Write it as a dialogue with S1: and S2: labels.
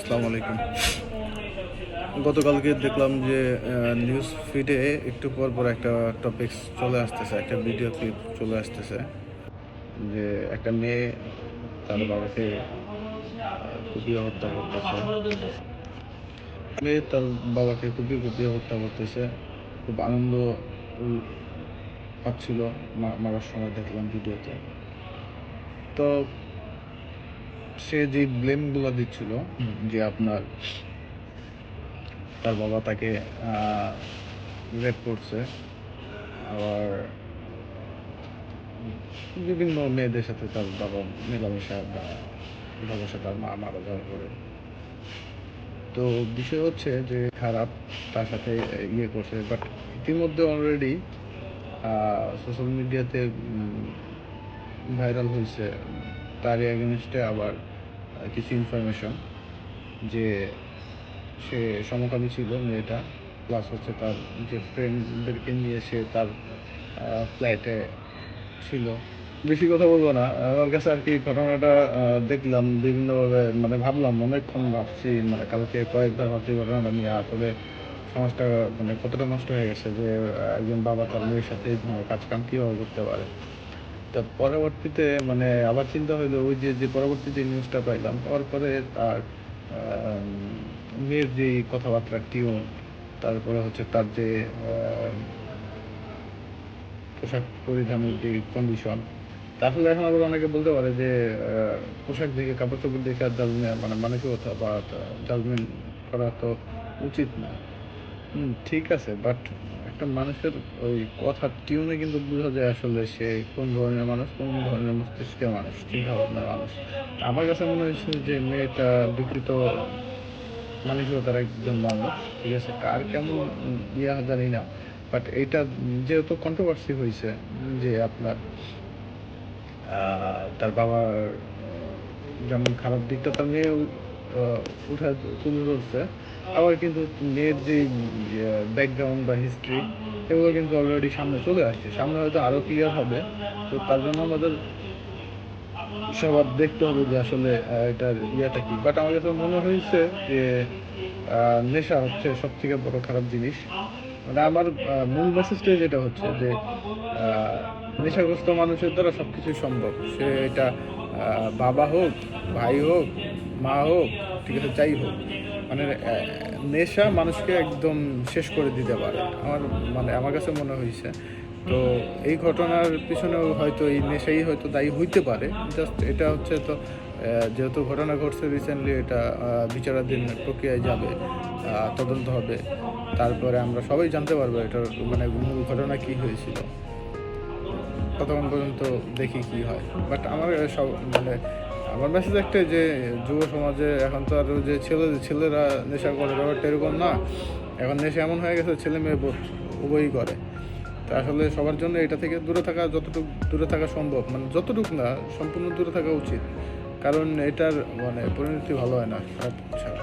S1: আসসালামু আলাইকুম। গতকালকে দেখলাম যে নিউজ ফিডে একটু পর পর একটা টপিকস চলে আসতেছে, একটা ভিডিও ক্লিপ চলে আসতেছে যে একটা মেয়ে তার বাবাকে কুপিয়ে হত্যা করতেছে। মেয়ে তার বাবাকে কুপিয়ে হত্যা করতেছে। খুব আনন্দ পাচ্ছিল মারার সময় দেখলাম ভিডিওতে। তো সে যে ব্লেমগুলো দিচ্ছিল যে আপনার তার বাবা তাকে রেপ করছে, আবার বিভিন্ন মেয়েদের সাথে তার বাবা মেলামেশা বা ভালোবাসা তার মা মারা যাওয়ার পরে। তো বিষয় হচ্ছে যে খারাপ তার সাথে ইয়ে করছে, বাট ইতিমধ্যে অলরেডি সোশ্যাল মিডিয়াতে ভাইরাল হয়েছে তারই এগেনস্টে আবার কিছু ইনফরমেশন যে সে সমকামী ছিল মেয়েটা, প্লাস হচ্ছে তার যে ফ্রেন্ডদেরকে নিয়ে সে তার ফ্ল্যাটে ছিল। বেশি কথা বলবো না, আমার কাছে আর কি ঘটনাটা দেখলাম বিভিন্নভাবে, মানে ভাবলাম অনেকক্ষণ ভাবছি, মানে কালকে কয়েকবার ভাবছি ঘটনাটা নিয়ে আসলে সমাজটা মানে কতটা নষ্ট হয়ে গেছে যে একজন বাবা তার মেয়ের সাথে কাজ কাম কীভাবে করতে পারে। তা পরবর্তীতে মানে আবার চিন্তা হইলো ওই যে পরবর্তীতে নিউজটা পাইলাম পাওয়ার পরে তার মেয়ের যে কথাবার্তা টিউন, তারপরে হচ্ছে তার যে পোশাক পরিধানের যে কন্ডিশন, তাহলে এখন আবার অনেকে বলতে পারে যে পোশাক দেখে কাপড় চোপড় দেখে আর জাজমেন্ট মানে মানসিকতা বা জাজমেন্ট করা তো উচিত না। ঠিক আছে, বাট একটা মানুষের ওই কথার টিউনে কিন্তু বোঝা যায় আসলে সে কোন ধরনের মানুষ, কোন ধরনের মস্তিষ্কের মানুষ, চিন্তা ভাবনার মানুষ। আমার কাছে মনে হয়েছে যে মেয়েটা বিকৃত মানসিকতার একজন মানুষ। ঠিক আছে, কার কেমন ইয়া জানি না, বাট এইটা যেহেতু কন্ট্রোভার্সি হয়েছে যে আপনার তার বাবার যেমন খারাপ দিকটা তার মেয়ে উঠে তুলে ধরছে, আবার কিন্তু মেয়ের যে ব্যাকগ্রাউন্ড বা হিস্ট্রি এগুলো কিন্তু অলরেডি সামনে চলে আসছে, সামনে হয়তো আরও ক্লিয়ার হবে। তো তার জন্য আমাদের সবার দেখতে হবে যে আসলে এটার ইয়েটা কি। বাট আমার কাছে মনে হয়েছে যে নেশা হচ্ছে সব থেকে বড় খারাপ জিনিস। মানে আমার মূল মেসেজটাই যেটা হচ্ছে যে নেশাগ্রস্ত মানুষের দ্বারা সব কিছুই সম্ভব। সে এটা বাবা হোক, ভাই হোক, মা হোক, ঠিক আছে, যাই হোক, মানে নেশা মানুষকে একদম শেষ করে দিতে পারে। আমার কাছে মনে হয়েছে। তো এই ঘটনার পিছনেও হয়তো এই নেশাই হয়তো দায়ী হইতে পারে। জাস্ট এটা হচ্ছে তো যেহেতু ঘটনা ঘটছে রিসেন্টলি, এটা বিচারাধীন প্রক্রিয়ায় যাবে, তদন্ত হবে, তারপরে আমরা সবাই জানতে পারবো এটার মানে মূল ঘটনা কী হয়েছিল। ততক্ষণ পর্যন্ত দেখি কি হয়। বাট আমার সব মানে আমার মেসেজ একটা যে যুব সমাজে এখন তো আর যে ছেলেরা নেশা করে ব্যাপারটা এরকম না। এখন নেশা এমন হয়ে গেছে ছেলে মেয়ে উভয়ই করে। তা আসলে সবার জন্য এটা থেকে দূরে থাকা, যতটুকু দূরে থাকা সম্ভব, মানে যতটুকু না সম্পূর্ণ দূরে থাকা উচিত, কারণ এটার মানে পরিণতি ভালো হয় না খারাপ ছাড়া।